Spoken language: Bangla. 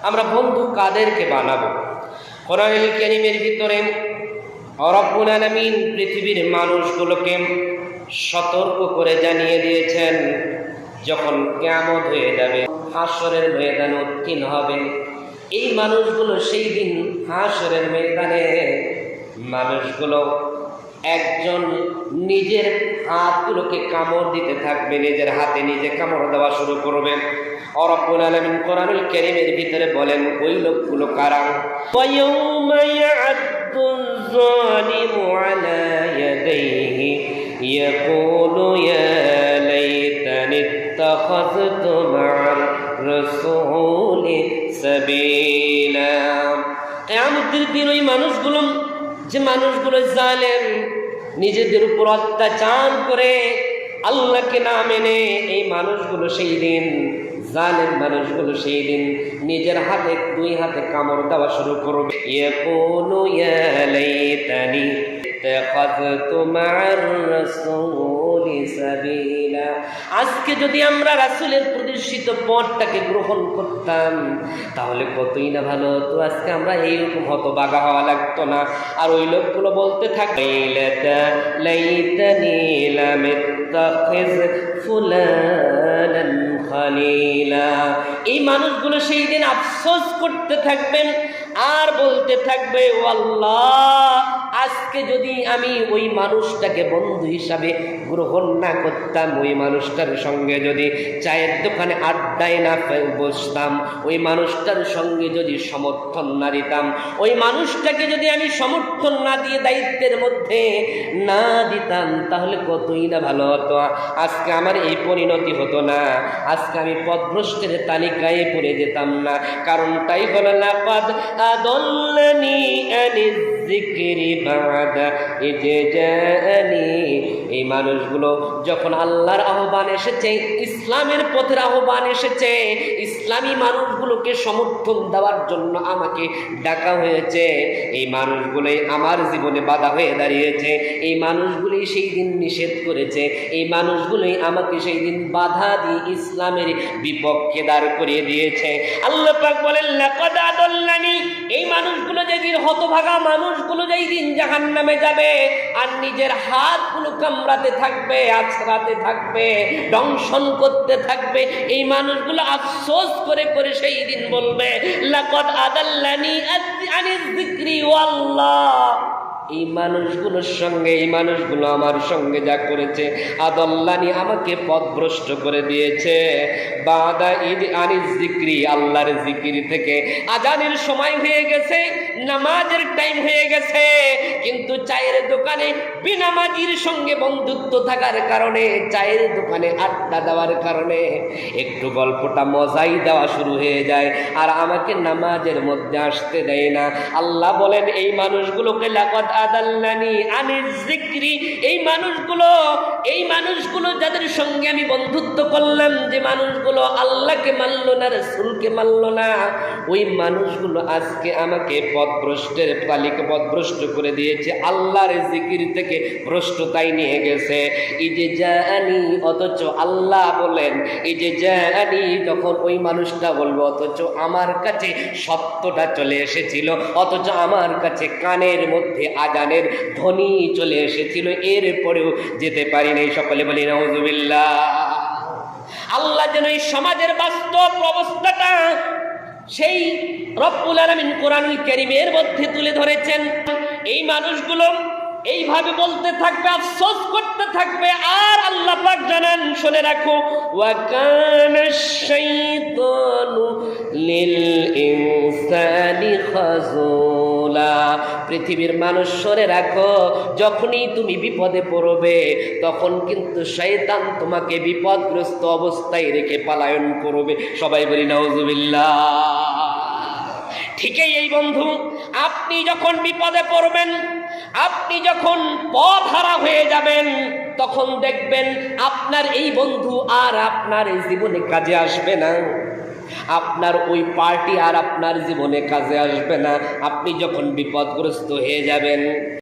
আমরা বন্ধু কাদেরকে বানাবো? কোরআনুল কারীমের ভিতরে রব্বুল আলামিন পৃথিবীর মানুষগুলোকে সতর্ক করে জানিয়ে দিয়েছেন, যখন কিয়ামত হয়ে যাবে, হাশরের ময়দানে উত্তীর্ণ হবে, এই মানুষগুলো সেই দিন হাশরের ময়দানে মানুষগুলো একজন নিজের হাতগুলোকে কামড় দিতে থাকবে, নিজের হাতে নিজে কামড় দেওয়া শুরু করবে। রব্বুল আলামিন কোরআনুল কারীমের ভিতরে বলেন, ওই লোকগুলো কারা? ওয়ায়াউমা ইয়া'আদ্দুয যালিমু আলা ইয়াদাইহি ইয়াকুলু ইয়া লাইতানি ইত্তাখাযতু মা'আর রাসূলি সাবিলা। কিয়ামতের দিন ওই মানুষগুলো, যে মানুষগুলো জালেম, নিজেদের উপর অত্যাচার করে আল্লাহকে না মেনে, এই মানুষগুলো সেই দিন, জালেম মানুষগুলো সেই দিন নিজের হাতে দুই হাতে কামড় দেওয়া শুরু করবে। ইয়াকুলু ইয়া লাইতানি ইত্তাখাযতু মা'আর রাসূলি সাবিলা। আজকে যদি আমরা রাসূলের প্রদর্শিত পথটাকে গ্রহণ করতাম তাহলে কতই না ভালো হতো, আজকে আমরা এইরকম হতবাগা হওয়া লাগতো না। আর ওই লোকগুলো বলতে থাকে, লাইতানি লাম ইত্তাখিজ ফুলানান খালিলা। এই মানুষগুলো সেই দিন আফসোস করতে থাকবেন আর বলতে থাকবে, ও আল্লাহ, আজকে যদি আমি ওই মানুষটাকে বন্ধু হিসাবে গ্রহণ না করতাম, ওই মানুষটার সঙ্গে যদি চায়ের দোকানে আড্ডায় না বসতাম, ওই মানুষটার সঙ্গে যদি সমর্থন না দিতাম, ওই মানুষটাকে যদি আমি সমর্থন না দিয়ে দায়িত্বের মধ্যে না দিতাম, তাহলে কতই না ভালো হতো। আজকে আমার এই পরিণতি হতো না, আজকে আমি পথভ্রষ্টের তালিকায় পড়ে যেতাম না। কারণটাই হলো, লাকাদ আদাল্লানি আনিজ যিকরি বা'দা ইয জাআনি। এই মানুষগুলো যখন আল্লাহর আহ্বান এসেছে, ইসলামের পথের আহ্বান এসেছে, ইসলামী মানুষগুলোকে সমর্থন দেওয়ার জন্য আমাকে ডাকা হয়েছে, এই মানুষগুলোই আমার জীবনে বাধা হয়ে দাঁড়িয়েছে, এই মানুষগুলোই সেই দিন নিষেধ করেছে, এই মানুষগুলোই আমাকে সেই দিন বাধা দিয়ে ইসলামের বিপক্ষে দাঁড় করিয়ে দিয়েছে। আল্লাহ পাক বলেন, লাকাদ আদাল্লানি। এই মানুষগুলো যেদিন, হতভাগা মানুষগুলো যেই দিন জাহান্নামে যাবে আর নিজের হাতগুলো কামড়াতে থাকবে, আছড়াতে থাকবে, দংশন করতে থাকবে, এই মানুষগুলো আফসোস করে করে সেই দিন বলবে, লাকাদ আদাল্লানি আনিজ যিকরি ওয়াল্লাহ। এই মানুষগুলোর সঙ্গে, এই মানুষগুলো আমার সঙ্গে যা করেছে, আদাল্লানি, আমাকে পথভ্রষ্ট করে দিয়েছে, বাদা ইদ আনিজ যিকরি, আল্লাহর জিকির থেকে। আজানের সময় হয়ে গেছে, নামাজের টাইম হয়ে গেছে, কিন্তু চায়ের দোকানে বেনামাজির সঙ্গে বন্ধুত্ব থাকার কারণে, চায়ের দোকানে আড্ডা দেওয়ার কারণে একটু গল্পটা মজাই দেওয়া শুরু হয়ে যায়, আর আমাকে নামাজের মধ্যে আসতে দেয় না। আল্লাহ বলেন, এই মানুষগুলোকে লাকাদ আদাল্লানি আনিজ যিকরি। এই মানুষগুলো যাদের সঙ্গে আমি বন্ধুত্ব করলাম, যে মানুষগুলো আল্লাহকে মানল না, রাসূলকে মানল না, ওই মানুষগুলো আজকে আমাকে পথভ্রষ্টের তালিকা পথভ্রষ্ট করে দিয়েছে, আল্লাহর জিকির থেকে ভ্রষ্টতায় নিয়ে গেছে। এই যে জানি, অথচ আল্লাহ বলেন, এই যে জানি, যখন ওই মানুষটা বলবো, অথচ আমার কাছে সত্যটা চলে এসেছিল, অথচ আমার কাছে কানের মধ্যে আজানের ধ্বনি চলে এসেছিল, এরপরেও যেতে পারি নাই। সকলে বলি নাউযুবিল্লাহ। আল্লাহ যেন এই সমাজের বাস্তব অবস্থাটা সেই রব্বুল আলামিন কোরআনুল কারীমের মধ্যে তুলে ধরেছেন। এই মানুষগুলো এইভাবে বলতে থাকবে, আফসোস করতে থাকবে, আর আল্লাহ পাক জানান, শুনে রাখো, ওয়া কানাশ শাইতানু লিল ইনসানি খাযুলা। পৃথিবীর মানুষ শুনে রাখো, যখনই তুমি বিপদে পড়বে তখন কিন্তু শয়তান তোমাকে বিপদগ্রস্ত অবস্থায় রেখে পলায়ন করবে। সবাই বলি নাউযুবিল্লাহ। ঠিকই এই বন্ধু, আপনি যখন বিপদে পড়বেন, আপনি যখন পথ হারা হয়ে যাবেন, তখন দেখবেন আপনার এই বন্ধু আর আপনার এই জীবনে কাজে আসবে না, আপনার ওই পার্টি আর আপনার জীবনে কাজে আসবে না। আপনি যখন বিপদগ্রস্ত হয়ে যাবেন,